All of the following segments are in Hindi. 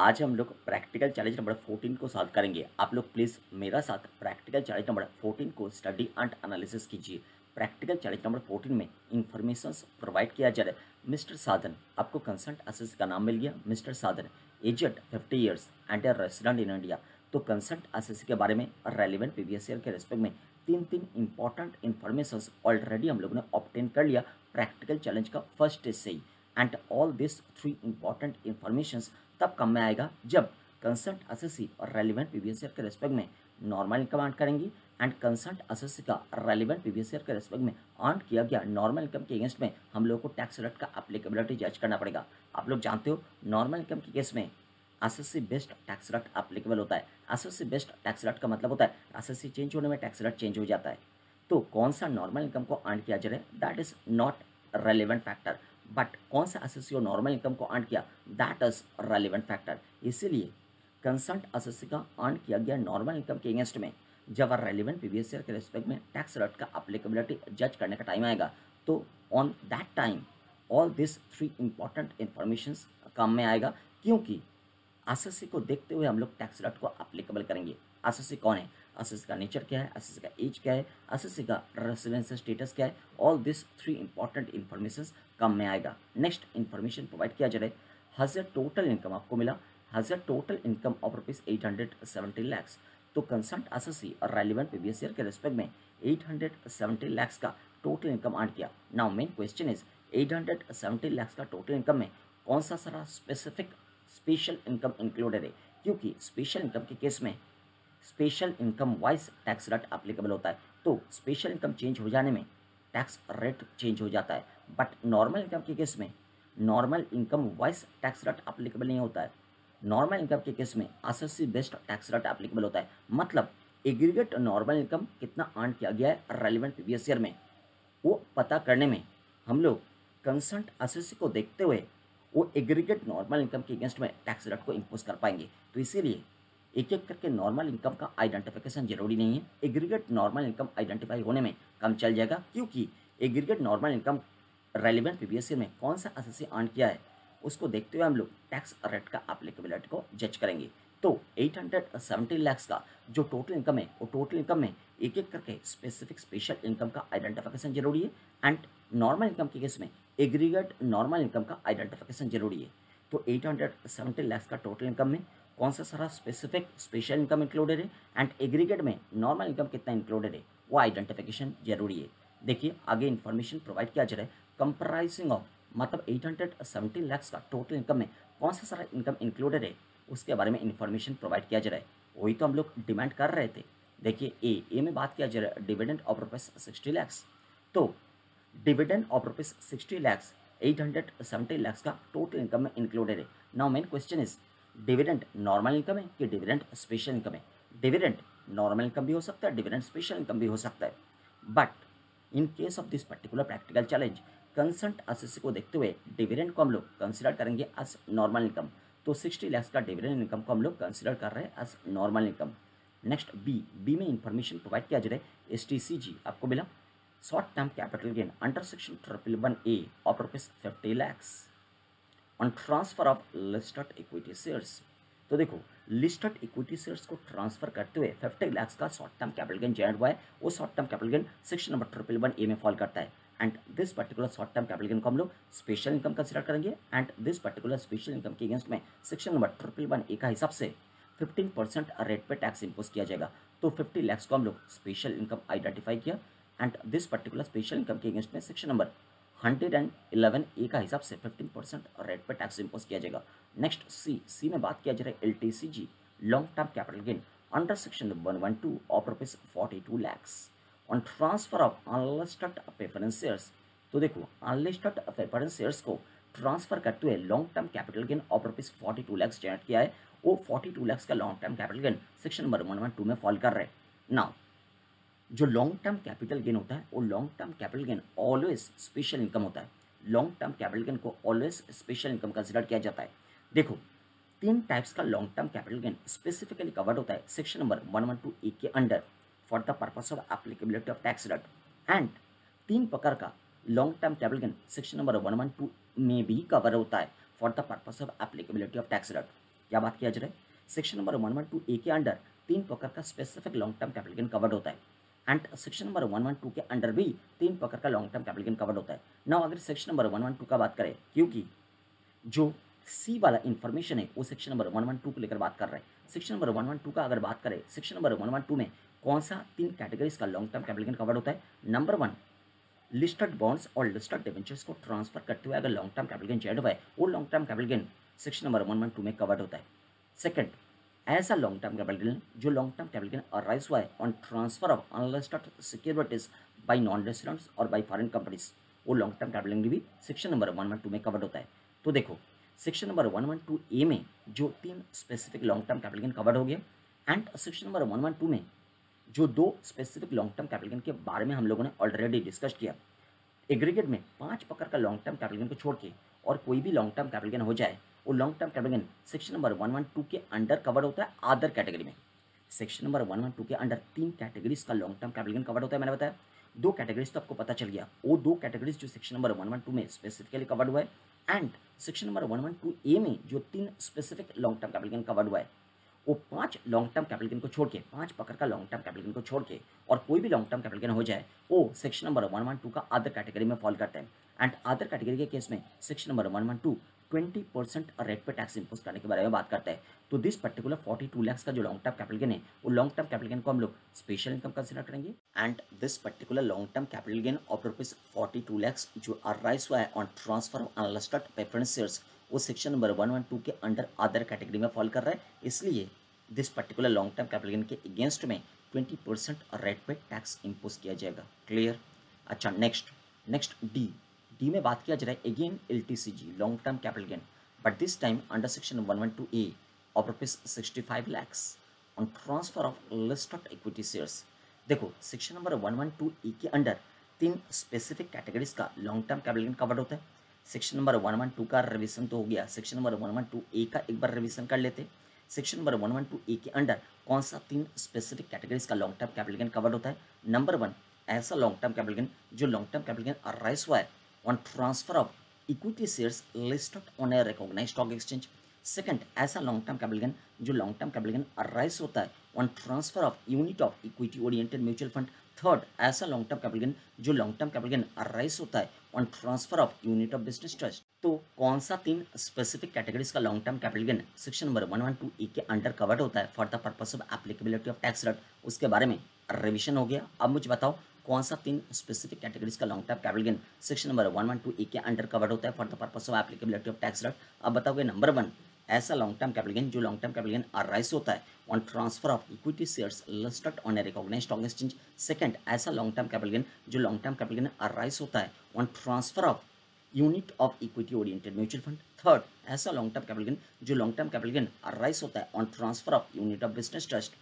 आज हम लोग प्रैक्टिकल चैलेंज नंबर 14 को सॉल्व करेंगे। आप लोग प्लीज़ मेरा साथ प्रैक्टिकल चैलेंज नंबर 14 को स्टडी एंड एनालिसिस कीजिए। प्रैक्टिकल चैलेंज नंबर 14 में इंफॉर्मेशंस प्रोवाइड किया जा रहा है। मिस्टर साधन, आपको कंसल्ट असेस का नाम मिल गया। Mister Sadhan aged 50 years and a resident in India. तो कंसल्ट असेस के बारे में रेलिवेंट प्रीवियस ईयर के रिस्पेक्ट में तीन इंपॉर्टेंट इन्फॉर्मेशंस ऑलरेडी हम लोगों ने ऑब्टेन कर लिया प्रैक्टिकल चैलेंज का फर्स्ट स्टेज से ही। And all this three important informations तब काम में आएगा जब कंसल्ट असेसी और रेलिवेंट प्रीवियस ईयर के रिस्पेक्ट में नॉर्मल इनकम अर्न करेंगी एंड कंसल्ट असेसी का रेलिवेंट प्रीवियस ईयर के रिस्पेक्ट में अर्न किया गया नॉर्मल इनकम के अगेंस्ट में हम लोग को टैक्स रेट का एप्लीकेबिलिटी जज करना पड़ेगा। आप लोग जानते हो नॉर्मल इनकम के केस में SSC based tax rate applicable होता है। एसएससी बेस्ड टैक्स रेट का मतलब होता है एसएससी चेंज होने में टैक्स रेट चेंज हो जाता है। तो कौन सा नॉर्मल इनकम को अर्न किया जा रहा है that is not relevant factor, but कौन सा एसएससी और नॉर्मल इनकम को अर्न किया दैट इज रेलिवेंट फैक्टर। इसीलिए कंसल्ट एसएससी का अर्न किया गया नॉर्मल इनकम के अगेंस्ट में जब रेलिवेंट प्रीवियस ईयर के रिस्पेक्ट में टैक्स रेट का एप्लीकेबिलिटी जज करने का टाइम आएगा तो on that time all this three important informations काम में आएगा, क्योंकि एसएससी को देखते हुए हम लोग टैक्स रेट को एप्लीकेबल करेंगे। एसएससी कौन है, एसएससी का नेचर क्या है, एसएससी का एज क्या है, एसएससी का रेसिडेंशियल स्टेटस क्या है, all this three important informations काम में आएगा। नेक्स्ट इन्फॉर्मेशन प्रोवाइड किया जा रहा है, हैज ए टोटल इनकम आपको मिला, has a total income of ₹870 lakhs। तो कंसल्ट एसएससी और रेलिवेंट प्रीवियस ईयर के रिस्पेक्ट में 870 lakhs का टोटल इनकम अर्न किया। Now main question is 870 lakhs का टोटल इनकम में कौन सा सारा स्पेसिफिक स्पेशल इनकम इंक्लूडेड है, क्योंकि स्पेशल इनकम के केस में special income wise tax rate applicable होता है। तो स्पेशल इनकम चेंज हो जाने में टैक्स रेट चेंज हो जाता है, बट नॉर्मल इनकम के केस में normal income wise tax rate applicable नहीं होता है। नॉर्मल इनकम के केस में SSC based tax rate applicable होता है। मतलब एग्रीगेट नॉर्मल इनकम कितना अर्न किया गया है रेलिवेंट प्रीवियस ईयर में वो पता करने में हम लोग कंसल्ट एसएससी को देखते हुए वो एग्रीगेट नॉर्मल इनकम के अगेंस्ट में टैक्स रेट को इम्पोज कर पाएंगे। तो इसीलिए एक एक करके नॉर्मल इनकम का आइडेंटिफिकेशन जरूरी नहीं है। एग्रीगेट नॉर्मल इनकम आइडेंटिफाई होने में कम चल जाएगा, क्योंकि aggregate normal income relevant previous year में कौन सा एसएससी अर्न किया है उसको देखते हुए हम लोग टैक्स रेट का एप्लीकेबिलिटी को जज करेंगे। तो 870 lakhs का जो टोटल इनकम है वो टोटल इनकम में एक एक करके स्पेसिफिक स्पेशल इनकम का आइडेंटिफिकेशन जरूरी है एंड नॉर्मल इनकम के केस में एग्रीगेट नॉर्मल इनकम का आइडेंटिफिकेशन जरूरी है। तो 870 lakhs का टोटल इनकम में कौन सा सारा स्पेसिफिक स्पेशल इनकम इंक्लूडेड है एंड एग्रीगेट में नॉर्मल इनकम कितना इंक्लूडेड है वो आइडेंटिफिकेशन जरूरी है। देखिए आगे इन्फॉर्मेशन प्रोवाइड किया जा रहा है कंप्राइजिंग ऑफ, मतलब 870 lakhs का टोटल इनकम में कौन सा सारा इनकम इंक्लूडेड है उसके बारे में इन्फॉर्मेशन प्रोवाइड किया जा रहा है। वही तो हम लोग डिमांड कर रहे थे। देखिए ए में बात किया जा रहा है डिविडेंड ऑफ ₹60 lakhs। तो डिविडेंड ऑफ ₹60 lakhs 870 lakhs का टोटल इनकम में इंक्लूडेड है। Now main question is dividend normal income है कि डिविडेंड स्पेशल इनकम है। डिविडेंड नॉर्मल इनकम भी हो सकता है, डिविडेंड स्पेशल इनकम भी हो सकता है, but in case of this particular practical challenge consult SSC को देखते हुए डिविडेंड को हम लोग कंसिडर करेंगे एज नॉर्मल इनकम। तो 60 lakhs का डिविडेंड इनकम को हम लोग कंसिडर कर रहे हैं as normal income. Next B में इंफॉर्मेशन प्रोवाइड किया जा रहा है एसटीसीजी आपको मिला short term capital gain under section 111A of ₹50 lakhs on transfer of listed equity shares. तो देखो लिस्टेड इक्विटी शेयर्स को ट्रांसफर करते हुए 50 lakhs का short term capital gain generate हुआ है। वो short term capital gain section number 111A में फॉल करता है and this particular short term capital gain को हम लोग स्पेशल इनकम कंसिडर करेंगे and this particular special income के अगेंस्ट में सेक्शन नंबर 111A का हिसाब से 15% रेट पे टैक्स इम्पोज किया जाएगा। तो 50 lakhs को हम लोग स्पेशल इनकम आइडेंटिफाई किया and this particular special income के अगेंस्ट में सेक्शन नंबर 111A का हिसाब से 15% रेट पर टैक्स इम्पोज किया जाएगा। नेक्स्ट सी में बात किया जा रहा है LTCG long term capital gain under section 112 of ₹42 lakhs on transfer of unlisted preference shares. तो देखो अनलिस्टेड प्रेफरेंस शेयर्स को ट्रांसफर करते हुए long term capital gain of ₹42 lakhs generate किया है। वो 42 lakhs का long term capital gain section number 112 में फॉल कर रहे हैं। नाउ जो लॉन्ग टर्म कैपिटल गेन होता है वो long term capital gain always special income होता है। लॉन्ग टर्म कैपिटल गेन को ऑलवेज स्पेशल इनकम कंसिडर किया जाता है। देखो तीन टाइप्स का long term capital gain specifically covered होता है सेक्शन नंबर 112A के under for the purpose of applicability of tax rate and तीन प्रकार का long term capital gain section number 112 में भी कवर होता है for the purpose of applicability of tax rate. क्या बात किया जा रहा है? सेक्शन नंबर 112A के अंडर 3 प्रकार का specific long term capital gain covered होता है एंड सेक्शन नंबर 112 के अंडर भी 3 प्रकार का long term capital gain covered होता है। नाउ अगर सेक्शन नंबर 112 का बात करें, क्योंकि जो सी वाला इन्फॉर्मेशन है वो सेक्शन नंबर 112 को लेकर बात कर रहा है। सेक्शन नंबर 112 का अगर बात करें, सेक्शन नंबर 112 में कौन सा 3 कैटेगरीज का long term capital gain covered होता है? नंबर 1, लिस्टेड बॉन्ड्स और लिस्टेड डिबेंचर्स को ट्रांसफर करते हुए अगर long term capital gain generate हुआ है, वो long term capital gain section number 112 में कवर्ड होता है। सेकंड, ऐसा लॉन्ग टर्म कैपिटल गेन जो long term capital gain arise हुआ है on transfer of unlisted securities by non residents और बाय फॉरेन कंपनीज, वो लॉन्ग टर्म कैपिटल गेन भी सेक्शन नंबर 112 में कवर्ड होता है। तो देखो, सेक्शन नंबर 112A में जो 3 specific long term capital gain covered हो गया एंड सेक्शन नंबर 112 में जो 2 specific long term capital gain के बारे में हम लोगों ने ऑलरेडी डिस्कस किया। एग्रीगेट में 5 प्रकार का लॉन्ग टर्म कैपिटल गेन को छोड़ के और कोई भी लॉन्ग टर्म कैपिटल गेन हो जाए, वो long term capital gain section number 112 के अंडर कवर्ड होता है अदर कैटेगरी में। सेक्शन नंबर 112 के अंडर 3 कैटेगरीज का long term capital gain covered होता है, मैंने बताया। 2 कैटेगरीज तो आपको पता चल गया, वो 2 कैटेगरीज जो सेक्शन नंबर 112 में स्पेसिफिकली कवर्ड हुआ है एंड सेक्शन नंबर 112A में जो 3 specific long term capital gain covered हुआ है, वो 5 लॉन्ग टर्म कैपिटल गेन को छोड़ के, 5 प्रकार का लॉन्ग टर्म कैपिटल गेन को छोड़ के और कोई भी लॉन्ग टर्म कैपिटल गेन हो जाए, वो सेक्शन नंबर 112 का अदर कैटेगरी में फॉल करता है एंड अदर कैटेगरी के केस में सेक्शन नंबर 112 20% रेट पे टैक्स इंपोज करने के बारे में बात करता है। तो दिस पर्टिकुलर 42 लाख का जो लॉन्ग टर्म कैपिटल गेन है, वो लॉन्ग टर्म कैपिटल गेन को हम लोग स्पेशल इनकम कंसिडर करेंगे and this particular long term capital gain of rupees 42 lakh जो अराइज हुआ है on transfer of unlisted preference shares, वो सेक्शन नंबर 112 के अंडर अदर कैटेगरी में फॉल कर रहा है। इसलिए this particular long term capital gain के अगेंस्ट में 20% रेट पे टैक्स इंपोज किया जाएगा। क्लियर? अच्छा, नेक्स्ट डी में बात किया जा रहा है again LTCG long term capital gain, but this time under section 112A of rupees 65 lakhs on transfer of listed equity shares. देखो, सेक्शन नंबर 112A के अंडर 3 स्पेसिफिक कैटेगरीज का long term capital gain covered होता है। सेक्शन नंबर 112 का रिवीजन तो हो गया, सेक्शन नंबर 112A का एक बार रिवीजन कर लेते। सेक्शन नंबर 112A के अंडर कौन सा 3 स्पेसिफिक कैटेगरीज का long term capital gain covered होता है? नंबर 1, ऐसा लॉन्ग टर्म कैपिटल गेन जो long term capital gain arise हुआ है on transfer of equity shares listed on a recognised stock exchange. Second, ऐसा लॉन्ग टर्म कैपिटल गेन जो long term capital gain arise होता है on transfer of unit of equity oriented mutual fund. Third, ऐसा लॉन्ग टर्म कैपिटल गेन जो long term capital gain arise होता है on transfer of unit of business trust. तो कौन सा 3 स्पेसिफिक कैटेगरीज का long term capital gain section number 112A के अंडर कवर्ड होता है for the purpose of applicability of tax rate, उसके बारे में रिविजन हो गया। अब मुझे बताओ कौन सा 3 स्पेसिफिक कैटेगरीज का long term capital gain section number 112A के अंडर कवर्ड होता है for the purpose of applicability of tax rate. अब बताओगे, नंबर 1, ऐसा लॉन्ग टर्म कैपिटल गेन जो long term capital gain arise होता है on transfer of equity shares listed on a recognised stock exchange. Second, ऐसा लॉन्ग टर्म कैपिटल गेन जो long term capital gain arise होता है on transfer of unit of equity oriented mutual fund. Third, ऐसा लॉन्ग टर्म कैपिटल गेन जो long term capital gain arise होता है on transfer of unit of business trust.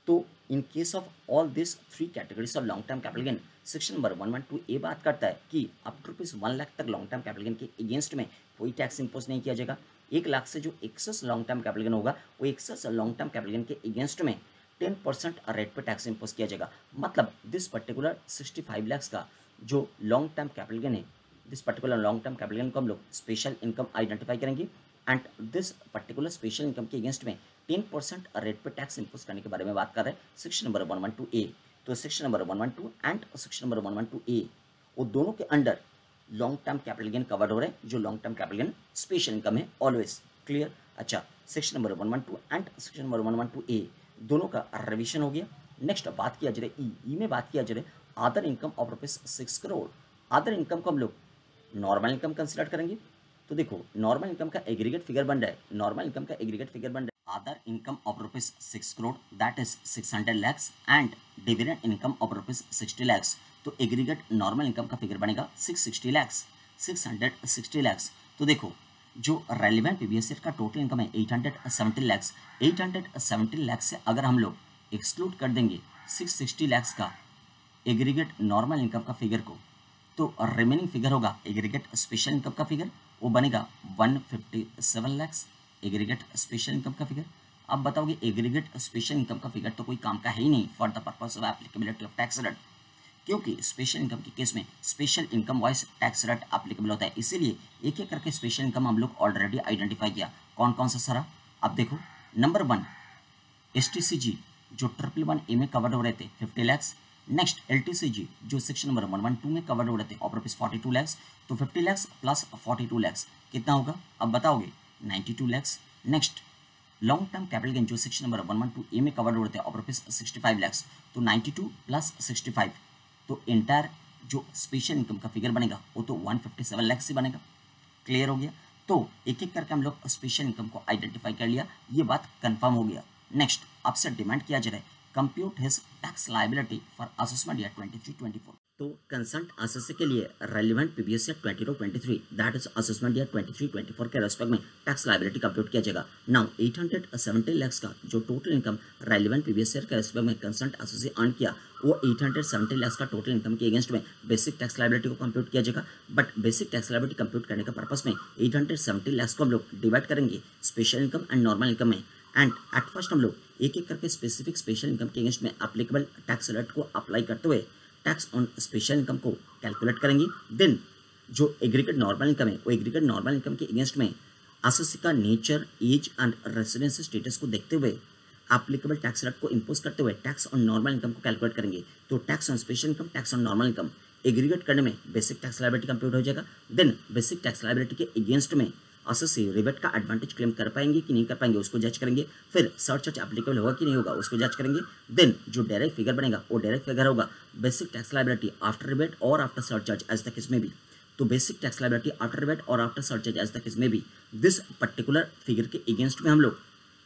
तो in case of all this 3 categories of long term capital gain section number 112A बात करता है कि अप टू रुपीज 1 लाख तक लॉन्ग टर्म कैपिटल गेन के अगेंस्ट में कोई टैक्स इंपोज नहीं किया जाएगा। 1 लाख से जो excess long term capital gain होगा, वो excess long term capital gain के अगेंस्ट में 10% रेट पे टैक्स इंपोज किया जाएगा। मतलब दिस पर्टिकुलर 65 lakhs का जो लॉन्ग टर्म कैपिटल गेन है, this particular long term capital gain को हम लोग स्पेशल इनकम आइडेंटिफाई करेंगे and this particular special income के अगेंस्ट में 10% रेट पे टैक्स इंपोज करने के बारे में बात कर रहे हैं सेक्शन नंबर 112A। तो section number 112 and section number 112A वो दोनों के under long term capital gain covered हो रहे हैं जो long term capital gain special income है ऑलवेज। क्लियर? अच्छा, section number 112 and section number 112A दोनों का रिविजन हो गया। नेक्स्ट बात किया जा रहा है ई में बात किया जा रहा है other income of rupees 6 crore. Other income को हम लोग नॉर्मल इनकम कंसिडर करेंगे। तो देखो, नॉर्मल इनकम का एग्रीगेट फिगर बन रहा है, नॉर्मल इनकम का एग्रीगेट फिगर बन रहा है other income of rupees 6 crore that is 600 lakhs and dividend income of rupees 60 lakhs। तो एग्रीगेट नॉर्मल इनकम का फिगर बनेगा 660 lakhs, 660 lakhs। तो देखो, जो रेलिवेंट प्रीवियस ईयर का टोटल इनकम है 870 lakhs, 870 lakhs से अगर हम लोग एक्सक्लूड कर देंगे 660 lakhs का एग्रीगेट नॉर्मल इनकम का फिगर को, तो रिमेनिंग फिगर होगा एग्रीगेट स्पेशल इनकम का फिगर, वो बनेगा 157 lakhs एग्रीगेट स्पेशल इनकम का फिगर। अब बताओगे एग्रीगेट स्पेशल इनकम का फिगर तो कोई काम का है ही नहीं for the purpose of applicability of tax rate, क्योंकि स्पेशल इनकम के केस में special income wise tax rate applicable होता है। इसीलिए एक एक करके स्पेशल इनकम हम लोग ऑलरेडी आइडेंटिफाई किया। कौन कौन सा सारा? अब देखो नंबर 1 STCG जो 111A में कवर्ड हो रहे थे 50 लैक्स। नेक्स्ट LTCG जो सेक्शन नंबर 112 में कवर्ड हो रहे थे ऑफ रुपीज़ 42 लैक्स। तो 50 लैक्स प्लस 42 लैक्स कितना होगा अब बताओगे 92 lakhs. Next long term capital gain जो सेक्शन नंबर 112A में कवर्ड हो रहे थे ऑफ रुपीज़ 65 लैक्स। तो 92 प्लस 65 तो एंटायर जो स्पेशल इनकम का फिगर बनेगा वो तो 157 लैक्स ही बनेगा। क्लियर हो गया। तो एक एक करके हम लोग स्पेशल इनकम को आइडेंटिफाई कर लिया, ये बात कंफर्म हो गया। नेक्स्ट आपसे डिमांड किया जा रहा है compute his tax liability for assessment year 23-24। तो कंसर्न असेसी के लिए relevant PBS year 22-23 that is assessment year 23-24 के रेस्पेक्ट में टैक्स लायबिलिटी कंप्यूट किया जाएगा। नाउ 870 लैक्स का जो total income relevant PBS year के रेस्पेक्ट में कंसर्न असेसी अर्न किया वो 870 लैक्स का टोटल इनकम के अगेंस्ट में बेसिक टैक्स लायबिलिटी को कंप्यूट किया जाएगा। But basic tax liability compute करने का पर्पस में 870 लैक्स को हम लोग डिवाइड करेंगे special income and normal income में। एंड एट फर्स्ट हम लोग एक एक करके स्पेसिफिक स्पेशल इनकम के अगेंस्ट में एप्लीकेबल टैक्स रेट को अप्लाई करते हुए टैक्स ऑन स्पेशल इनकम को कैलकुलेट करेंगे। देन जो एग्रीगेट नॉर्मल इनकम है वो एग्रीगेट नॉर्मल इनकम के अगेंस्ट में असेसी का nature age and residency status को देखते हुए एप्लीकेबल टैक्स रेट को इंपोज करते हुए टैक्स ऑन नॉर्मल इनकम को कैलकुलेट करेंगे। तो tax on special income tax on normal income aggregate करने में बेसिक टैक्स लायबिलिटी कंप्यूट हो जाएगा। देन बेसिक टैक्स लायबिलिटी के अगेंस्ट में असेसी रिबेट का एडवांटेज क्लेम कर पाएंगे कि नहीं कर पाएंगे उसको जज करेंगे। फिर सरचार्ज एप्लीकेबल होगा कि नहीं होगा उसको जज करेंगे। देन जो डायरेक्ट फिगर बनेगा वो डायरेक्ट फिगर होगा basic tax liability after rebate और after surcharge as the case में भी। तो basic tax liability after rebate और after surcharge as the case में भी दिस पर्टिकुलर फिगर के अगेंस्ट में हम लोग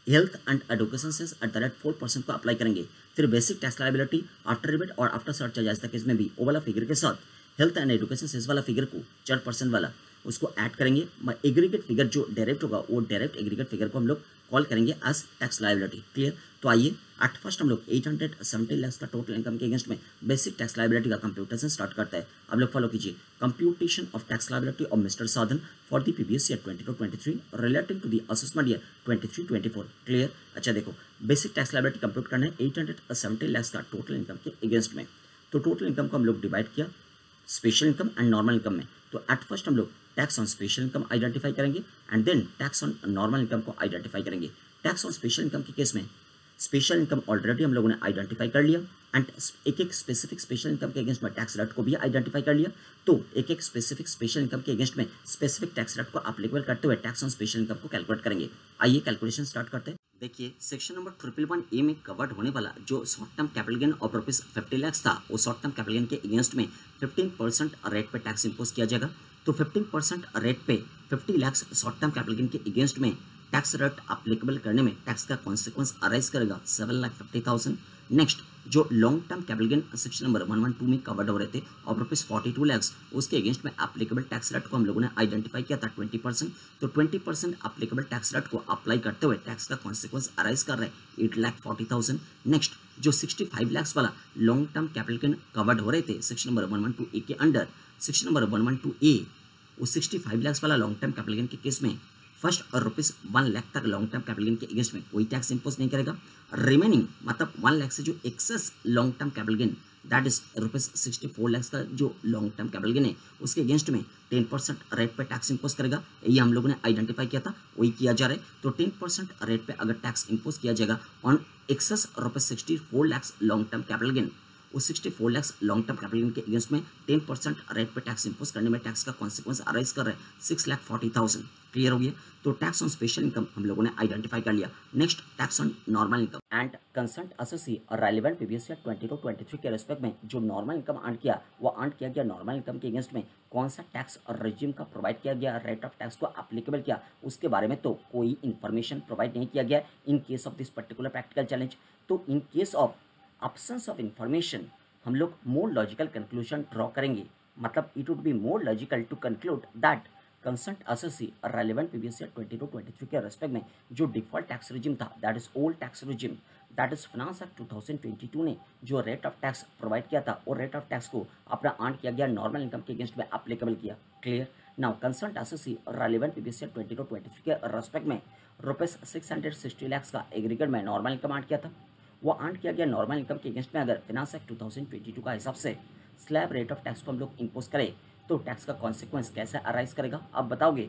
health and education cess at the rate 4% को अप्लाई करेंगे। फिर basic tax liability after rebate और after surcharge as the case में भी वो वाला फिगर के साथ हेल्थ एंड एजुकेशन सेस वाला फिगर को 4% वाला उसको ऐड करेंगे। एग्रीगेट फिगर जो डायरेक्ट होगा वो डायरेक्ट एग्रीगेट फिगर को हम लोग कॉल करेंगे एज टैक्स लायबिलिटी। क्लियर। तो आइए एट फर्स्ट हम लोग 870 लैक्स का टोटल इनकम के अगेंस्ट में बेसिक टैक्स लायबिलिटी का कंप्यूटेशन स्टार्ट करता है। आप लोग फॉलो कीजिए computation of tax liability of mister Sadhan for the PBS year 22-23 relating to the assessment year 23-24। Clear. अच्छा देखो बेसिक टैक्स लायबिलिटी कंप्यूट करना है 870 लैक्स का टोटल इनकम के अगेंस्ट में। तो टोटल इनकम को हम लोग डिवाइड किया special income and normal income में। तो एट फर्स्ट हम लोग tax on special income identify करेंगे and then tax on normal income को आइडेंटिफाई करेंगे। टैक्स ऑन स्पेशल इनकम के केस में स्पेशल इनकम ऑलरेडी हम लोगों ने आइडेंटिफाई कर लिया एंड एक एक स्पेसिफिक स्पेशल इनकम के अगेंस्ट में टैक्स रेट को भी आइडेंटिफाई कर लिया। तो एक एक स्पेसिफिक स्पेशल इनकम के अगेंस्ट में स्पेसिफिक टैक्स रेट को अप्लीकेबल करते हुए टैक्स ऑन स्पेशल इनकम को कैलकुलेट करेंगे। आइए कैलकुलेशन स्टार्ट करते हैं। देखिए सेक्शन नंबर 111A में कवर्ड होने वाला जो short term capital gain of rupees 50 lakhs था वो शॉर्ट टर्म कैपिटल गेन के अगेंस्ट में 15% रेट पे टैक्स इंपोज किया जाएगा। तो 15% रेट पे 50 lakhs short term capital gain के अगेंस्ट में टैक्स रेट अप्लीकेबल करने में टैक्स का कॉन्सिक्वेंस अराइज करेगा 7,50,000। नेक्स्ट जो long term capital gain section number 112 में कवर्ड हो रहे थे और रुपीज 42 लैक्स उसके अगेंस्ट में एप्लीकेबल टैक्स रेट को हम लोगों ने आइडेंटिफाई किया था 20%। तो 20% एप्लीकेबल टैक्स रेट को अप्लाई करते हुए टैक्स का कॉन्सिक्वेंस अराइज कर रहे हैं 8,40,000। नेक्स्ट जो 65 लैक्स वाला long term capital gain covered हो रहे थे सेक्शन नंबर 112A के अंडर सेक्शन नंबर 112A वो 65 लैक्स वाला लॉन्ग टर्म कैपिटल गेन के केस में फर्स्ट और रुपीज 1 लाख तक लॉन्ग टर्म कैपिटल गेन के अगेंस्ट में कोई टैक्स इंपोज नहीं करेगा। रिमेनिंग मतलब 1 लाख से जो excess long term capital gain that is rupees 64 lakhs का जो लॉन्ग टर्म कैपिटल गेन है उसके अगेंस्ट में 10% रेट पे टैक्स इंपोज करेगा। ये हम लोगों ने आइडेंटिफाई किया था वही किया जा रहा है। तो 10% रेट पे अगर टैक्स इंपोज किया जाएगा on excess rupees 64 lakhs long term capital gain उस 64 lakhs long term capital gain के अगेंस्ट में 10% रेट पे टैक्स इंपोज करने में टैक्स का कॉन्सिक्वेंस अराइज कर रहे हैं 6,40,000। क्लियर हो गया। तो टैक्स ऑन स्पेशल इनकम हम लोगों ने आइडेंटिफाई कर लिया। Next tax on normal income and concern assessee और रेलेवेंट पीबीएस ईयर 22-23 के रेस्पेक्ट में जो नॉर्मल इनकम अर्न किया वो अर्न किया गया नॉर्मल इनकम के अगेंस्ट में कौन सा टैक्स और रेजिम का प्रोवाइड किया गया रेट ऑफ टैक्स को अप्लीकेबल किया उसके बारे में तो कोई इन्फॉर्मेशन प्रोवाइड नहीं किया गया in case of this particular practical challenge. तो in case of absence of information हम लोग मोर लॉजिकल कंक्लूजन ड्रॉ करेंगे। मतलब it would be more logical to conclude that concern assessee और रेलेवेंट पीबीएस ईयर 22-23 के रेस्पेक्ट में जो डिफॉल्ट टैक्स रिजिम था that is old tax regime that is finance act 2022 ने जो रेट ऑफ टैक्स प्रोवाइड किया था और रेट ऑफ टैक्स को अपना अर्न किया गया नॉर्मल इनकम के अगेंस्ट में एप्लीकेबल किया। क्लियर। नाउ कंसर्न असेसी और रेलेवेंट पीबीएस ईयर 22-23 के रेस्पेक्ट में रुपीज 660 लैक्स का एग्रीगेट में नॉर्मल इनकम अर्न किया था। वो अर्न किया गया नॉर्मल इनकम के अगेंस्ट में अगर फाइनेंस एक्ट 2022 का हिसाब से स्लैब रेट ऑफ टैक्स को हम लोग इंपोज करें तो टैक्स का कॉन्सिक्वेंस कैसे अराइज करेगा आप बताओगे।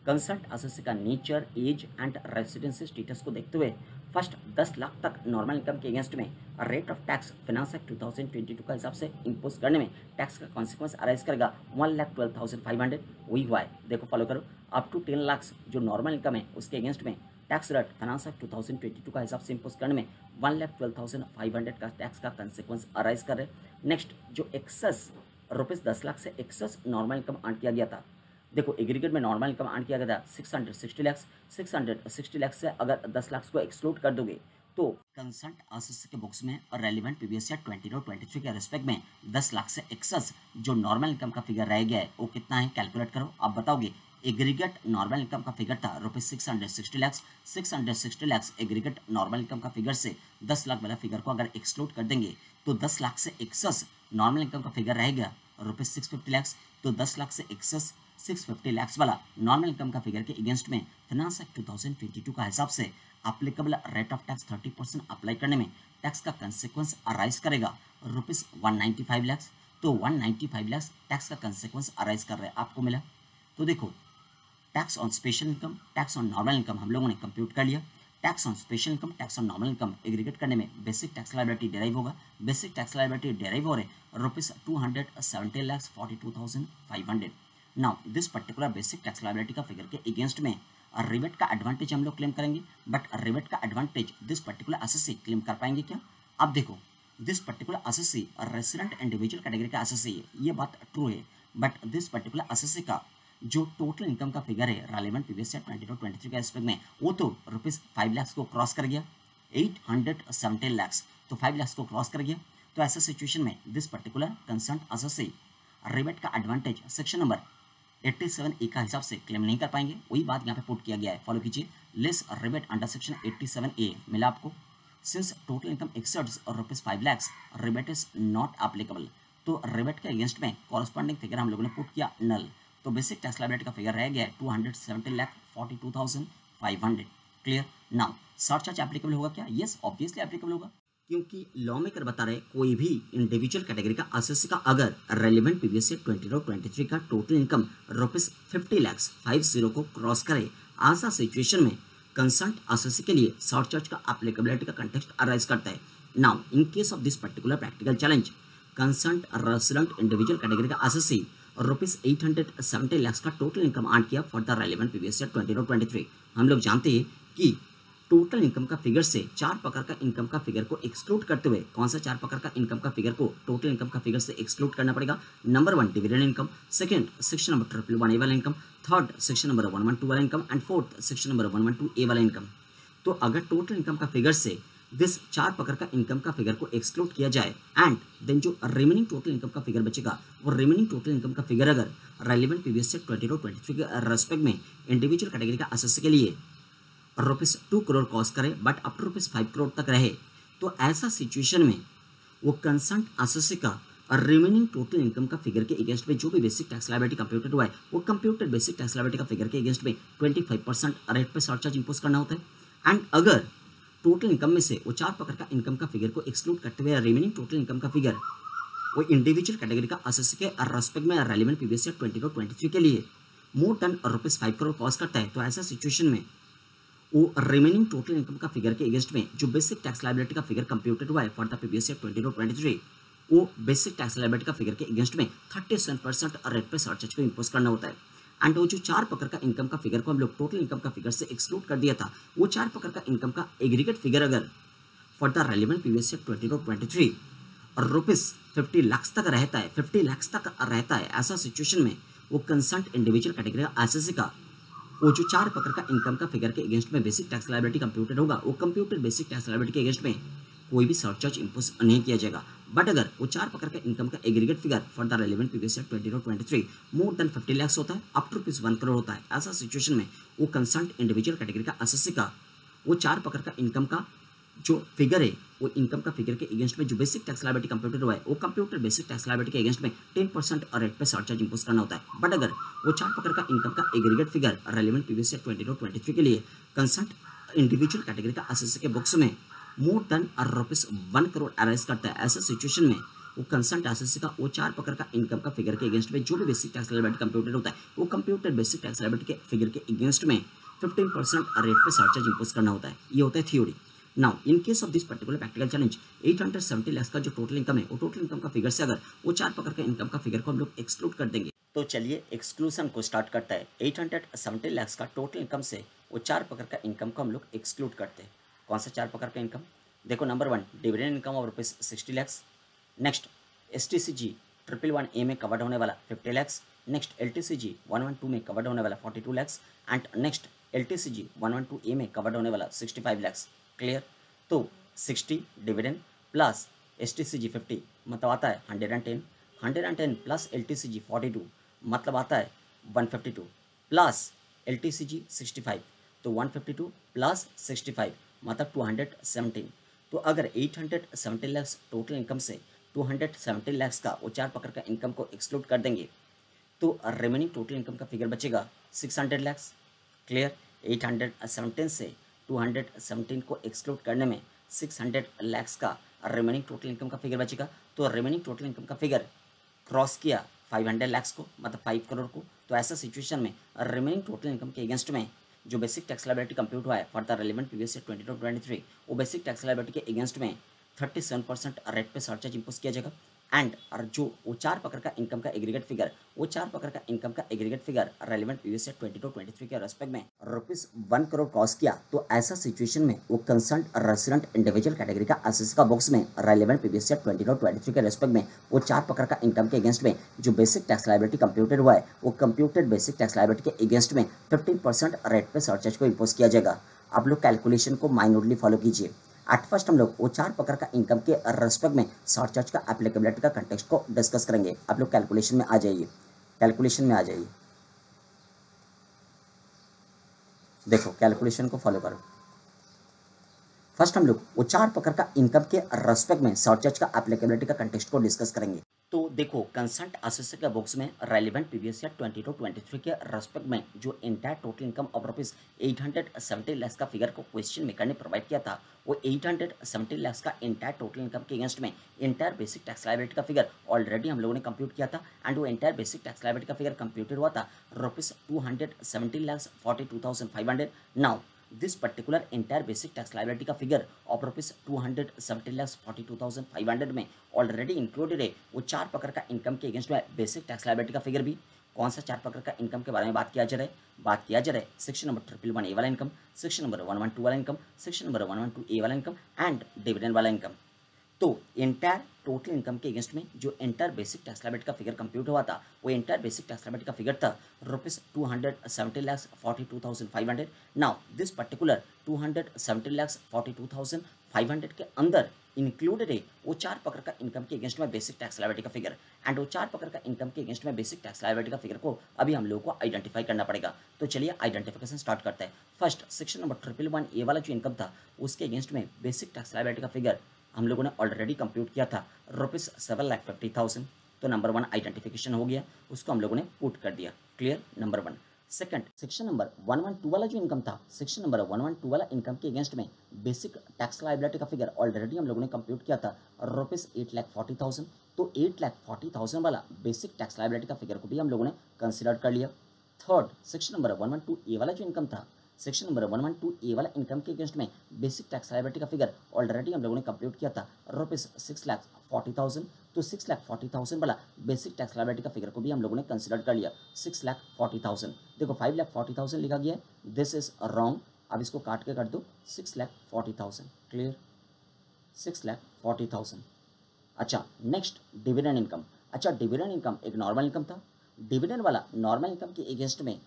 कंसर्ट असेसी का nature, age and residency status को देखते हुए फर्स्ट 10 लाख तक नॉर्मल इनकम के अगेंस्ट में rate of tax finance act 2022 का हिसाब से इम्पोज करने में टैक्स का कॉन्सिक्वेंस अराइज करेगा 1,12,500। वही हुआ है, देखो फॉलो करो। अप टू 10 लाख जो नॉर्मल इनकम है उसके अगेंस्ट में टैक्स रेट फाइनेंस एक्ट 2022 का हिसाब से इम्पोज करने में 1,12,500 का टैक्स का कंसिक्वेंस अराइज कर रहे। नेक्स्ट, जो एक्सेस रुपीज़ 10 लाख से एक्सेस नॉर्मल इनकम अर्न किया गया था, देखो एग्रीगेट में नॉर्मल इनकम अर्न किया गया था 660 लाख। 660 लाख से अगर 10 लाख को एक्सक्लूड कर दोगे तो कंसर्ट असेसी के बुक्स में रेलिवेंट प्रीवियस ईयर 2023 के रिस्पेक्ट में 10 लाख से एक्सेस जो नॉर्मल इनकम का फिगर रह गया है वो कितना है, कैलकुलेट करो, आप बताओगे। एग्रीगेट नॉर्मल इनकम का फिगर था rupees 660 lakh. 660 lakh aggregate normal income का फिगर से 10 लाख वाला फिगर को अगर एक्सक्लूड कर देंगे तो 10 लाख से एक्सेस नॉर्मल इनकम का फिगर रहेगा रुपीज 650 लाख। तो 10 लाख से एक्सेस 650 लाख वाला नॉर्मल इनकम का फिगर के अगेंस्ट में फिनांस एक्ट 2022 का हिसाब से applicable rate of tax 30% apply करने में टैक्स का कंसिक्वेंस अराइज करेगा रुपीज 195 लाख। तो 195 लाख टैक्स का कंसिक्वेंस अराइज कर रहे हैं, आपको मिला। तो देखो, tax on special income, tax on normal income हम लोगों ने कंप्यूट कर लिया। Tax on special income, tax on normal income aggregate करने में बेसिक टैक्स लायबिलिटी डेराइव होगा। बेसिक टैक्स लायबिलिटी डेराइव हो रहे rupees 270,42,500। Now this particular basic tax liability का फिगर के अगेंस्ट में रिबेट का एडवांटेज हम लोग क्लेम करेंगे, बट रिबेट का advantage this particular assessee claim कर पाएंगे क्या? अब देखो, this particular assessee resident individual category का असेसी है, ये बात ट्रू है, बट दिस पर्टिकुलर असेसी का जो टोटल इनकम का फिगर है रेलेवेंट प्रीवियस ईयर 2023 के एस्पेक्ट में वो तो रुपीज 5 लाख को क्रॉस कर गया, 817 लाख, तो 5 लाख को क्रॉस कर गया। तो ऐसा सिचुएशन में this particular concern assessee rebate का एडवांटेज सेक्शन नंबर 87A का हिसाब से क्लेम नहीं कर पाएंगे। वही बात यहाँ पे पुट किया गया है, फॉलो कीजिए। Less rebate under section 87A मिला आपको। Since total income exceeds rupees 5 lakh, rebate is not applicable. तो रिबेट के अगेंस्ट में कॉरस्पॉन्डिंग फिगर हम लोगों ने पुट किया नल। तो बेसिक टैक्स लायबिलिटी का फिगर रह गया है 270,42,500। क्लियर। नाउ सरचार्ज एप्लीकेबल होगा क्या? यस, ऑब्वियसली एप्लीकेबल होगा, क्योंकि लॉ मेकर बता रहे कोई भी इंडिविजुअल कैटेगरी का असेसी का अगर रेलिवेंट प्रीवियस ईयर 2023 का टोटल इनकम रुपीज 50 को क्रॉस करे, ऐसा सिचुएशन में कंसर्न असेसी के लिए सरचार्ज का एप्लीकेबिलिटी का कंटेक्स्ट अराइज करता है। Now in case of this particular practical challenge, concern resident individual category का असेसी रुपीज 870 लाख का टोटल इनकम अर्न किया for the relevant previous year 2023। हम लोग जानते हैं कि टोटल इनकम का फिगर से 4 प्रकार का इनकम का फिगर को एक्सक्लूड करते हुए, कौन सा 4 प्रकार का इनकम का फिगर को टोटल इनकम का फिगर से एक्सक्लूड करना पड़ेगा? Number 1 dividend income, second section number 111A वाला इनकम, थर्ड सेक्शन नंबर 112 वाला income and fourth section number 112A वाला इनकम। तो अगर टोटल इनकम का फिगर से दिस 4 प्रकार का इनकम का फिगर को एक्सक्लूड किया जाए एंड देन जो रिमेनिंग टोटल इनकम का फिगर बचेगा, वो रिमेनिंग टोटल इनकम का फिगर अगर रेलिवेंट प्रीवियस ईयर 2023 के रेस्पेक्ट में इंडिविजुअल कैटेगरी का असेसी के लिए रुपीज 2 करोड़ कॉस्ट करे but up to rupees 5 crore तक रहे, तो ऐसा सिचुएशन में वो कंसर्न असेसी का रिमेनिंग टोटल इनकम का फिगर के अगेंस्ट में जो भी बेसिक टैक्स लायबिलिटी कंप्यूटेड हुआ है, वो कंप्यूटेड बेसिक टैक्स लायबिलिटी का फिगर के अगेंस्ट में 25% रेट पे सरचार्ज इंपोज करना होता है। एंड अगर टोटल इनकम में से वो 4 प्रकार का इनकम का फिगर को एक्सक्लूड करते हुए रिमेनिंग टोटल इनकम का फिगर वो इंडिविजुअल कैटेगरी का असेसी के रेस्पेक्ट में रेलेवेंट प्रीवियस ईयर 2023 के लिए more than rupees 5 crore cost करता है, तो ऐसा सिचुएशन में वो रिमेनिंग टोटल इनकम का फिगर के अगेंस्ट में जो बेसिक टैक्स लायबिलिटी का फिगर कंप्यूटेड हुआ है फॉर द प्रीवियस ईयर 2023, वो बेसिक टैक्स लायबिलिटी का फिगर के अगेंस्ट में 37% रेट पे सरचार्ज को इंपोज करना होता है। एंड वो जो 4 प्रकार का इनकम का फिगर को हम लोग टोटल इनकम का फिगर से एक्सक्लूड कर दिया था, वो 4 प्रकार का इनकम का एग्रीगेट फिगर अगर for the relevant previous year 2023 rupees 50 lakh तक रहता है, 50 लाख तक रहता है, ऐसा सिचुएशन में वो कंसर्न इंडिविजुअल कैटेगरी का असेसी का वो जो 4 प्रकार का इनकम का फिगर के अगेंस्ट में बेसिक टैक्स लायबिलिटी कंप्यूटेड होगा, वो कंप्यूटेड बेसिक टैक्स लायबिलिटी के अगेंस्ट में कोई भी सरचार्ज इंपोज नहीं किया जाएगा। बट अगर वो 4 प्रकार का इनकम का aggregate figure for the relevant previous year 2023 more than 50 lakh होता है, अप टू रुपीज 1 करोड़ होता है, ऐसा सिचुएशन में वो कंसर्न इंडिविजुअल कैटेगरी का असेसी का वो 4 प्रकार का इनकम का जो फिगर है, वो इनकम का फिगर के अगेंस्ट में जो बेसिक टैक्स लायबिलिटी कंप्यूटेड हुआ है, वो कंप्यूटेड बेसिक टैक्स लायबिलिटी के अगेंस्ट में 10% रेट पे सरचार्ज इंपोज करना होता है। बट अगर वो 4 प्रकार का इनकम का aggregate figure relevant previous year 2023 के लिए कंसर्न इंडिविजुअल कैटेगरी का असेसी के बुक्स में more than rupees 1 crore arise करता है, ऐसा सिचुएशन में वो कंसर्न एसेट्स का वो 4 प्रकार का इनकम का फिगर के अगेंस्ट में जो भी बेसिक टैक्स लायबिलिटी कंप्यूटेड होता है वो कंप्यूटेड बेसिक टैक्स लायबिलिटी के फिगर के अगेंस्ट में 15% रेट पे सरचार्ज इंपोज करना होता है। ये होता है theory. Now in case of this particular practical challenge 870 lakh का जो टोटल इनकम है वो टोटल इनकम का फिगर से अगर वो 4 प्रकार का इनकम का फिगर को हम लोग एक्सक्लूड कर देंगे तो चलिए एक्सक्लूजन को स्टार्ट करता है। 870 लाख का टोटल इनकम से वो 4 प्रकार का इनकम को हम लोग एक्सक्लूड करते हैं। कौन सा 4 प्रकार का इनकम? देखो, number 1 dividend income of rupees 60 lakhs. Next STCG 111A में कवर्ड होने वाला 50 लैक्स। नेक्स्ट LTCG 112 में कवर्ड होने वाला 42 lakhs and next LTCG 112A में कवर्ड होने वाला 65 लैक्स। क्लियर? तो 60 डिविडेंड प्लस STCG 50 मतलब आता है 110, 110 प्लस LTCG 42 मतलब आता है 152 प्लस LTCG 65 तो 152 प्लस 65 मतलब 217। तो अगर 870 लैक्स टोटल इनकम से 270 लैक्स का वो 4 प्रकार का इनकम को एक्सक्लूड कर देंगे तो रिमेनिंग टोटल इनकम का फिगर बचेगा 600 लैक्स। क्लियर? 817 से 217 को एक्सक्लूड करने में 600 लैक्स का रिमेनिंग टोटल इनकम का फिगर बचेगा। तो रिमेनिंग टोटल इनकम का फिगर क्रॉस किया 500 लैक्स को मतलब 5 करोड़ को। तो ऐसा सिचुएशन में रिमेनिंग टोटल इनकम के अगेंस्ट में जो बेसिक टैक्स लायबिलिटी कंप्यूट हुआ है फॉर द रेलेवेंट पीरियड से 22-23 वो बेसिक टैक्स लायबिलिटी के अगेंस्ट में 37% रेट पे सरचार्ज इंपोज किया जाएगा एंड और जो वो 4 प्रकार का इनकम का एग्रीगेट फिगर वो 4 प्रकार का इनकम का एग्रीगेट फिगर रेलेवेंट पीरियड से 22-23 के रेस्पेक्ट में रुपीज 1 करोड़ क्रॉस किया तो ऐसा सिचुएशन में वो कंसर्न रेसिडेंट इंडिविजुअल कैटेगरी का एसेट्स का बॉक्स में रेलेवेंट पीरियड से 22-23 के रेस्पेक्ट में वो 4 प्रकार का इनकम के अगेंस्ट में जो बेसिक टैक्स लायबिलिटी कंप्यूटेड हुआ है वो कंप्यूटेड बेसिक टैक्स लायबिलिटी के अगेंस्ट में 15% रेट पे सरचार्ज को इंपोज किया जाएगा। आप लोग कैलकुलेशन को माइन्यूटली फॉलो कीजिए। एट फर्स्ट हम लोग वो 4 प्रकार का इनकम के रेस्पेक्ट में सरचार्ज का एप्लीकेबिलिटी का कंटेक्स्ट को डिस्कस करेंगे। आप लोग कैलकुलेशन में आ जाइए, कैलकुलेशन में आ जाइए। देखो कैलकुलेशन को फॉलो करो। फर्स्ट हम लोग वो 4 प्रकार का इनकम के रेस्पेक्ट में सरचार्ज का एप्लीकेबिलिटी का कंटेक्स्ट को डिस्कस करेंगे। तो देखो कंसर्न एसेट्स के बॉक्स में रेलेवेंट प्रीवियस ईयर 22-23 के रेस्पेक्ट में जो entire total income of rupees 870 lakh का फिगर को क्वेश्चन मेकर ने प्रोवाइड किया था वो 870 लाख का एंटायर टोटल इनकम के अगेंस्ट में एंटायर बेसिक टैक्स लायबिलिटी का फिगर ऑलरेडी हम लोगों ने कंप्यूट किया था एंड वो एंटायर बेसिक टैक्स लायबिलिटी का फिगर कंप्यूटेड हुआ था rupees 270,42,500। Now this particular entire basic tax liability का फिगर ऑफ रुपीज 270,42,500 में ऑलरेडी इंक्लूडेड है वो 4 प्रकार का इनकम के अगेंस्ट में बेसिक टैक्स लायबिलिटी का फिगर भी। कौन सा 4 प्रकार का इनकम के बारे में बात किया जा रहा है? बात किया जा रहा है सेक्शन नंबर 111A वाला इनकम, सेक्शन नंबर 112 वाला इनकम, सेक्शन नंबर 112A वाला इनकम एंड डिविडेंड वाला इनकम। तो एंटायर टोटल इनकम के अगेंस्ट में जो एंटायर बेसिक टैक्स लायबिलिटी का फिगर कंप्यूट हुआ था वो एंटायर बेसिक टैक्स लायबिलिटी का फिगर था रुपीज 270,42,500। नाउ दिस पर्टिकुलर 270,42,500 के अंदर इंक्लूडेड है वो 4 प्रकार का इनकम के अगेंस्ट में बेसिक टैक्स लायबिलिटी का फिगर एंड वो 4 प्रकार का इनकम के अगेंस्ट में बेसिक टैक्स लायबिलिटी का फिगर को अभी हम लोगों को आइडेंटिफाई करना पड़ेगा। तो चलिए आइडेंटिफिकेशन स्टार्ट करते हैं। फर्स्ट सेक्शन नंबर 111A वाला जो इनकम था उसके अगेंस्ट में बेसिक टैक्स लायबिलिटी का फिगर हम लोगों ने ऑलरेडी कंप्यूट किया था रुपीज 7,50,000। तो नंबर 1 आइडेंटिफिकेशन हो गया, उसको हम लोगों ने पुट कर दिया। Clear? Number 1। Second section number 112 वाला जो इनकम था सेक्शन नंबर 112 वाला इनकम के अगेंस्ट में बेसिक टैक्स लायबिलिटी का फिगर ऑलरेडी हम लोगों ने कंप्यूट किया था रुपीज 8,40,000। तो 8,40,000 वाला बेसिक टैक्स लायबिलिटी का फिगर को भी हम लोगों ने कंसिडर कर लिया। थर्ड सेक्शन नंबर 112A वाला जो इनकम था सेक्शन नंबर 112A वाला इनकम के अगेंस्ट में बेसिक टैक्स लायबिलिटी का फिगर ऑलरेडी हम लोगों ने कंप्यूट किया था रुपीज 6,40,000। तो 6,40,000 वाला बेसिक टैक्स लायबिलिटी का फिगर को भी हम लोगों ने कंसिडर कर लिया 6,40,000। देखो 5,40,000 लिखा गया है, दिस इज रॉन्ग। अब इसको काट के कर दो 6,40,000। क्लियर? 6,40,000। अच्छा नेक्स्ट डिविडेंड इनकम। अच्छा डिविडेंड इनकम एक नॉर्मल इनकम था। डिविडेंड वाला नॉर्मल इनकम के अगेंस्ट में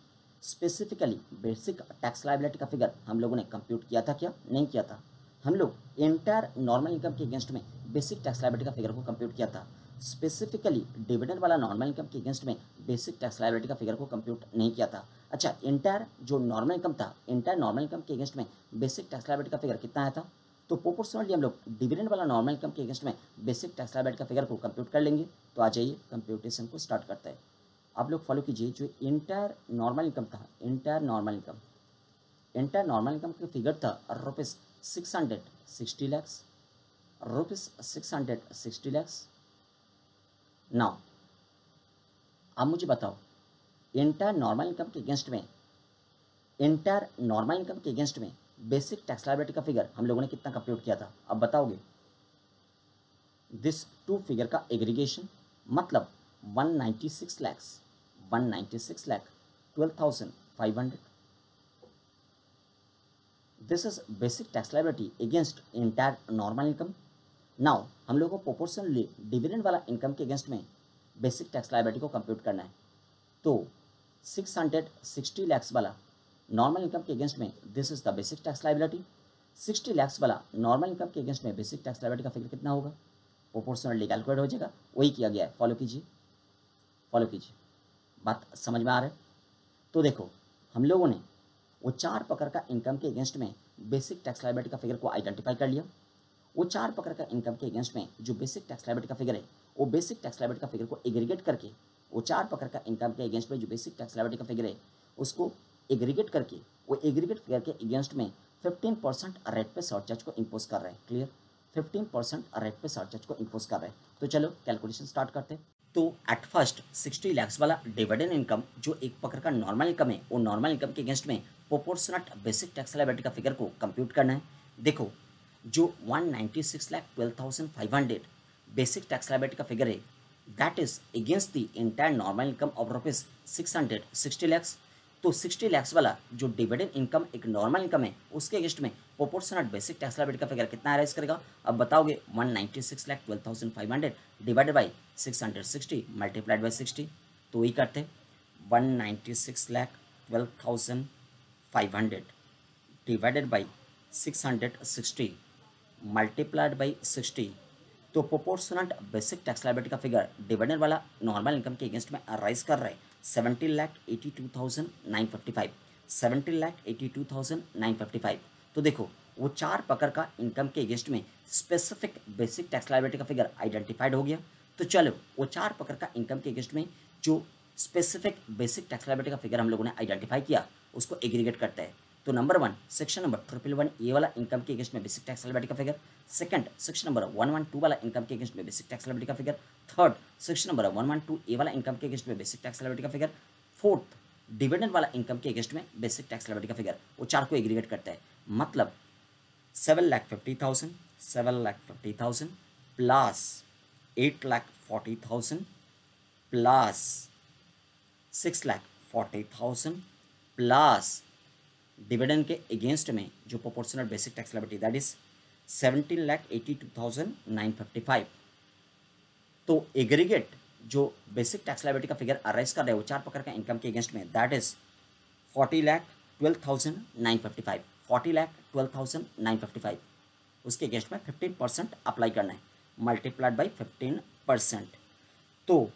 स्पेसिफिकली बेसिक टैक्स लायबिलिटी का फिगर हम लोगों ने कंप्यूट किया था क्या? नहीं किया था। हम लोग एंटायर नॉर्मल इनकम के अगेंस्ट में बेसिक टैक्स लायबिलिटी का फिगर को कंप्यूट किया था। स्पेसिफिकली डिविडेंड वाला नॉर्मल इनकम के अगेंस्ट में बेसिक टैक्स लायबिलिटी का फिगर को कंप्यूट नहीं किया था। अच्छा एंटायर जो नॉर्मल इनकम था एंटायर नॉर्मल इनकम के अगेंस्ट में बेसिक टैक्स लायबिलिटी का फिगर कितना आया था? तो प्रोपोर्शनली हम लोग डिविडेंड वाला नॉर्मल इनकम के अगेंस्ट में बेसिक टैक्स लायबिलिटी का फिगर को कंप्यूट कर लेंगे। तो आ जाइए कंप्यूटेशन को स्टार्ट करते हैं। आप लोग फॉलो कीजिए जो एंटायर नॉर्मल इनकम था एंटायर नॉर्मल इनकम का फिगर था rupees 660 lakhs rupees 660 lakhs now अब मुझे बताओ, इंटायर नॉर्मल इनकम के अगेंस्ट में बेसिक टैक्स लायबिलिटी का फिगर हम लोगों ने कितना कंप्यूट किया था, अब बताओगे? दिस टू फिगर का एग्रीगेशन मतलब 196 lakh 12,500. This is basic tax liability against entire normal income. Now हम लोगों को प्रोपोर्शनली डिविडेंड वाला इनकम के अगेंस्ट में बेसिक टैक्स लायबिलिटी को कंप्यूट करना है. तो 660 लाख वाला नॉर्मल इनकम के अगेंस्ट में this is the basic tax liability. 60 lakh वाला नॉर्मल इनकम के अगेंस्ट में बेसिक टैक्स लायबिलिटी का फिगर कितना होगा? प्रोपोर्शनली कैलकुलेट हो जाएगा, वही किया गया है. फॉलो कीजिए, बात समझ में आ रहा है? तो देखो, हम लोगों ने वो 4 प्रकार का इनकम के अगेंस्ट में बेसिक टैक्स लायबिलिटी का फिगर को आइडेंटिफाई कर लिया. वो 4 प्रकार का इनकम के अगेंस्ट में जो बेसिक टैक्स लायबिलिटी का फिगर है, वो बेसिक टैक्स लायबिलिटी का फिगर को एग्रीगेट करके, वो 4 प्रकार का इनकम के अगेंस्ट में जो बेसिक टैक्स लायबिलिटी का फिगर है उसको एग्रीगेट करके, वो एग्रीगेट फिगर के अगेंस्ट में 15% रेट पे सरचार्ज को इम्पोज कर रहे हैं. क्लियर? 15% रेट पे सरचार्ज को इम्पोज कर रहे हैं. तो चलो कैलकुलेशन स्टार्ट करते हैं. तो एट फर्स्ट 60 लाख वाला डिविडेंड इनकम जो एक प्रकार का नॉर्मल इनकम है, वो नॉर्मल इनकम के अगेंस्ट में प्रोपोर्शनट बेसिक टैक्स लायबिलिटी का फिगर को कंप्यूट करना है. देखो, जो 196,12,500 बेसिक टैक्स लायबिलिटी का फिगर है, that is against the entire normal income of rupees 660 lakh. तो 60 लाख वाला जो डिविडेंड इनकम एक नॉर्मल इनकम है, उसके अगेंस्ट में प्रोपोर्शनट बेसिक टैक्स लायबिलिटी का फिगर कितना अराइज करेगा? अब बताओगे. 196,12,500 डिवाइडेड बाई 660 मल्टीप्लाइड बाई 60. तो वही करते 196,12,500 डिवाइडेड बाई 660 मल्टीप्लाइड बाई 60. तो प्रोपोर्शनट बेसिक टैक्स लायबिलिटी का फिगर डिविडेंड वाला नॉर्मल इनकम के अगेंस्ट में राइज कर रहा है 17,82,955. 17,82,955. तो देखो, वो 4 प्रकार का इनकम के अगेंस्ट में स्पेसिफिक बेसिक टैक्स लायबिलिटी का फिगर आइडेंटिफाइड हो गया. तो चलो, वो 4 प्रकार का इनकम के अगेंस्ट में जो स्पेसिफिक बेसिक टैक्स लायबिलिटी का फिगर हम लोगों ने आइडेंटिफाई किया, उसको एग्रीगेट करते हैं. तो नंबर 1 सेक्शन नंबर 111 ए वाला इनकम के अगेंस्ट में बेसिक टैक्स लायबिलिटी का फिगर. सेकंड सेक्शन नंबर 112 वाला इनकम के अगेंस्ट में बेसिक टैक्स लायबिलिटी का फिगर. थर्ड सेक्शन नंबर 112 ए वाला इनकम के अगेंस्ट में बेसिक टैक्स लायबिलिटी का फिगर. फोर्थ डिविडेंड वाला इनकम के अगेंस्ट में बेसिक टैक्स लायबिलिटी का फिगर. वो 4 को एग्रीगेट करता है. मतलब 7,50,000 प्लस 8,40,000 प्लस 6,40,000 प्लस डिविडेंड के अगेंस्ट में जो proportional basic tax liability that is 17,82,955. तो एग्रीगेट जो बेसिक टैक्स लायबिलिटी का फिगर अराइज कर रहे हैं वो 4 प्रकार का इनकम के अगेंस्ट में दैट इज 40,12,955. 40,12,955 उसके अगेंस्ट में 15% अप्लाई करना है मल्टीप्लाइड बाई 15%. तो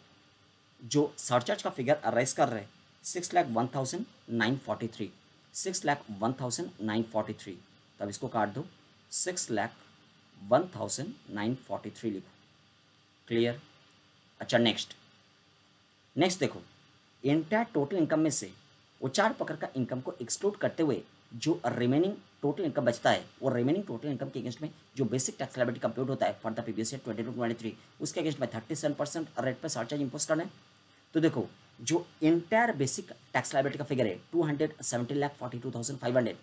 जो सरचार्ज का फिगर अराइज कर रहे हैं 6,01,943. 6,01,943. तब इसको काट दो, 6,01,943 लिखो. क्लियर? अच्छा, नेक्स्ट देखो, इंटायर टोटल इनकम में से वो 4 प्रकार का इनकम को एक्सक्लूड करते हुए जो रिमेनिंग टोटल इनकम बचता है, वो रिमेनिंग टोटल इनकम के अगेंस्ट में जो बेसिक टैक्स लायबिलिटी कंप्यूट होता है फॉर द प्रीवियस ईयर 22-23, उसके अगेंस्ट में 37% रेट पर सरचार्ज इंपोज करना है. तो देखो, जो इंटायर बेसिक टैक्स लायबिलिटी का फिगर है 217,42,500,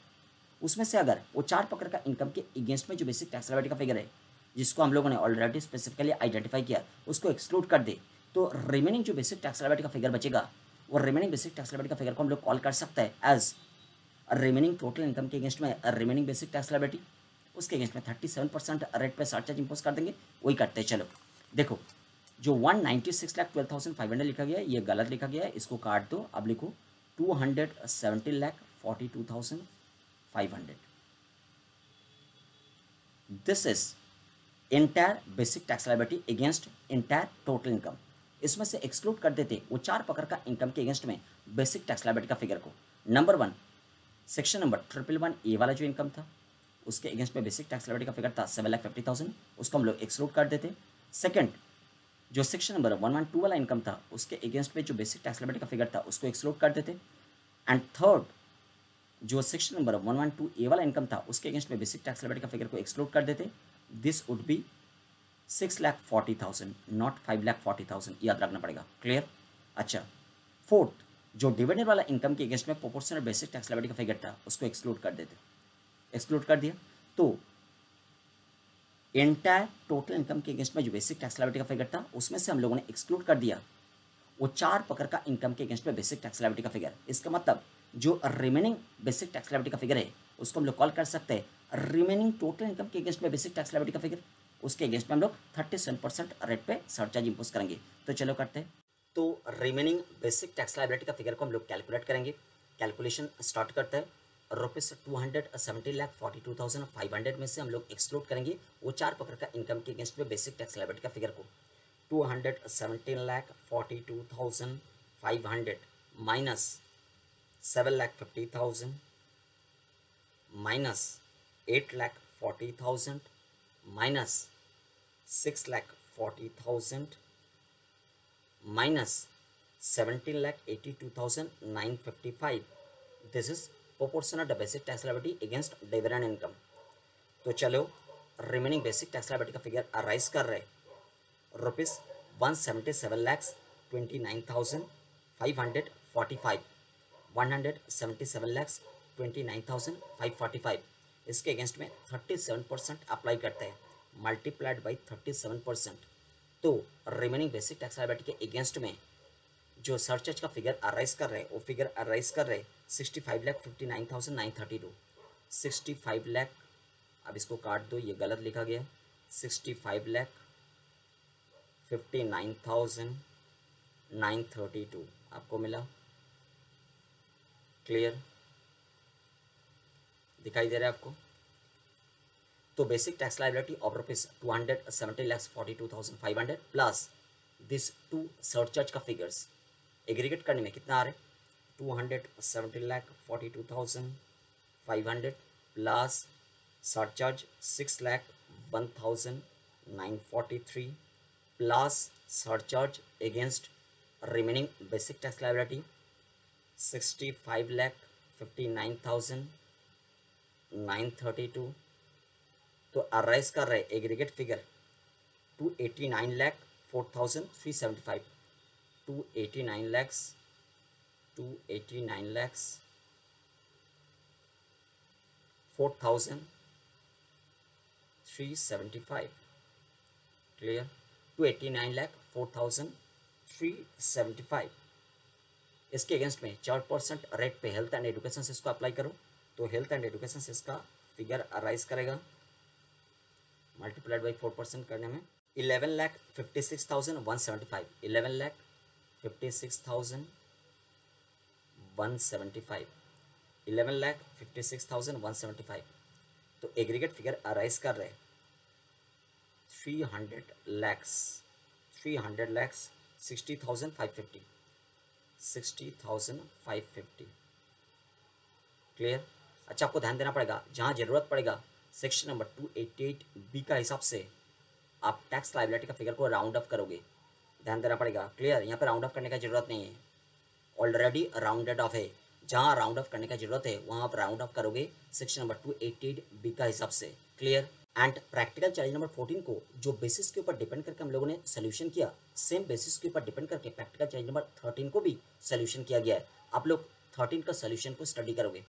उसमें से अगर वो 4 प्रकार का इनकम के अगेंस्ट में जो बेसिक टैक्स लायबिलिटी का फिगर है, जिसको हम लोगों ने ऑलरेडी स्पेसिफिकली आइडेंटिफाई किया, उसको एक्सक्लूड कर दे, तो रिमेनिंग जो बेसिक टैक्स लायबिलिटी का फिगर बचेगा, वो रिमेनिंग बेसिक टैक्स लायबिलिटी का फिगर को हम लोग कॉल कर सकते हैं एज रिमेनिंग टोटल इनकम के अगेंस्ट में रिमेनिंग बेसिक टैक्स लायबिलिटी. उसके अगेंस्ट में 37% रेट पे सरचार्ज इंपोज कर देंगे. वही करते हैं. चलो देखो, जो 196,12,500 लिखा गया है ये गलत लिखा गया है, इसको काट दो. अब लिखो 270,42,500. This is entire basic tax liability against entire total income. इसमें से एक्सक्लूड कर देते वो 4 प्रकार का इनकम के अगेंस्ट में बेसिक टैक्स लायबिलिटी का फिगर को. नंबर 1 सेक्शन नंबर 111 ए वाला जो इनकम था, उसके अगेंस्ट में बेसिक टैक्स लायबिलिटी का फिगर था 7,50,000, उसको हम लोग एक्सक्लूड कर देते. सेकंड, जो सेक्शन नंबर 112 वाला इनकम था, उसके अगेंस्ट में जो बेसिक टैक्स लायबिलिटी का फिगर था, उसको एक्सक्लूड कर देते. एंड थर्ड, जो सेक्शन नंबर 112 ए वाला इनकम था, उसके अगेंस्ट में बेसिक टैक्स लायबिलिटी का फिगर को एक्सक्लूड कर देते. दिस वुड बी 6,40,000 नॉट 5,40,000, याद रखना पड़ेगा। क्लियर। अच्छा, फोर्थ, जो डिविडेंड वाला इनकम के अगेंस्ट में प्रोपोर्शनल बेसिक टैक्स लायबिलिटी का फिगर था उसको एक्सक्लूड कर देते, एक्सक्लूड कर दिया तो एंटायर टोटल इनकम के अगेंस्ट में जो बेसिक टैक्स लायबिलिटी का फिगर था उसमें से हम लोगों ने एक्सक्लूड कर दिया वो 4 प्रकार का इनकम के अगेंस्ट में बेसिक टैक्स लायबिलिटी का फिगर। इसका मतलब जो रिमेनिंग बेसिक टैक्स लायबिलिटी का फिगर है उसको हम लोग कॉल कर सकते हैं रिमेनिंग टोटल इनकम के अगेंस्ट में बेसिक टैक्स लायबिलिटी का फिगर। उसके अगेंस्ट में हम लोग 37% रेट पे सरचार्ज इंपोज करेंगे। तो चलो करते हैं। तो रिमेनिंग बेसिक टैक्स लायबिलिटी का फिगर को हम लोग कैलकुलेट करेंगे। कैलकुलेशन स्टार्ट करते हैं। ₹270,42,500 में से हम लोग एक्सक्लूड करेंगे वो 4 प्रकार का इनकम के अगेंस्ट में बेसिक टैक्स लायबिलिटी का फिगर को। 217,42,500 minus 7,50,000 minus 8,40,000 minus 6,40,000 minus 17,82,955। This is proportion of the basic tax liability against dividend income। तो चलो रिमेनिंग बेसिक टैक्स लायबिलिटी का फिगर अराइज कर रहे ₹177,29,545 177,29,545। इसके अगेंस्ट में 37% अप्लाई करते हैं मल्टीप्लाइड बाई 37%। तो रिमेनिंग बेसिक टैक्स लायबिलिटी के अगेंस्ट में जो सरचार्ज का फिगर अराइज कर रहे हैं वो फिगर अराइज कर रहे 65,59,932। 65 लाख, अब इसको काट दो, ये गलत लिखा गया है। 65,59,932 आपको मिला। क्लियर, दिखाई दे रहा है आपको। तो basic tax liability of ₹270,42,500 plus this two surcharge का फिगर्स एग्रीगेट करने में कितना आ रहा है? 270,42,500 plus surcharge 6,01,943 plus surcharge against remaining basic tax liability 65,59,932। तो अराइज कर रहे एग्रीगेट फिगर 289,04,375। 289 lakhs 4,375। क्लियर। 289,04,375। इसके अगेंस्ट में 4% रेट पे हेल्थ एंड एजुकेशन से इसको अप्लाई करो तो हेल्थ एंड एजुकेशन से इसका फिगर अराइज करेगा मल्टीप्लाइड बाई 4% करने में 11,56,175। 11,56,175। 11,56,175। तो एग्रीगेट फिगर अराइज कर रहे 300 lakhs 60,550। 60,550। क्लियर। अच्छा, आपको ध्यान देना पड़ेगा जहाँ जरूरत पड़ेगा सेक्शन नंबर 288B का हिसाब से आप टैक्स लायबिलिटी का फिगर को राउंड अप करोगे, ध्यान देना पड़ेगा। क्लियर, यहाँ पे राउंड अप करने का जरूरत नहीं है, ऑलरेडी राउंडेड ऑफ है। जहाँ राउंड अप करने का जरूरत है वहाँ आप राउंड अप करोगे सेक्शन नंबर 288B का हिसाब से। Clear. And practical challenge number 14 को जो बेसिस के ऊपर डिपेंड करके हम लोगों ने सोल्यूशन किया, सेम बेसिस के ऊपर डिपेंड करके प्रैक्टिकल चैलेंज नंबर 13 को भी सोल्यूशन किया गया है। आप लोग 13 का सोल्यूशन को स्टडी करोगे।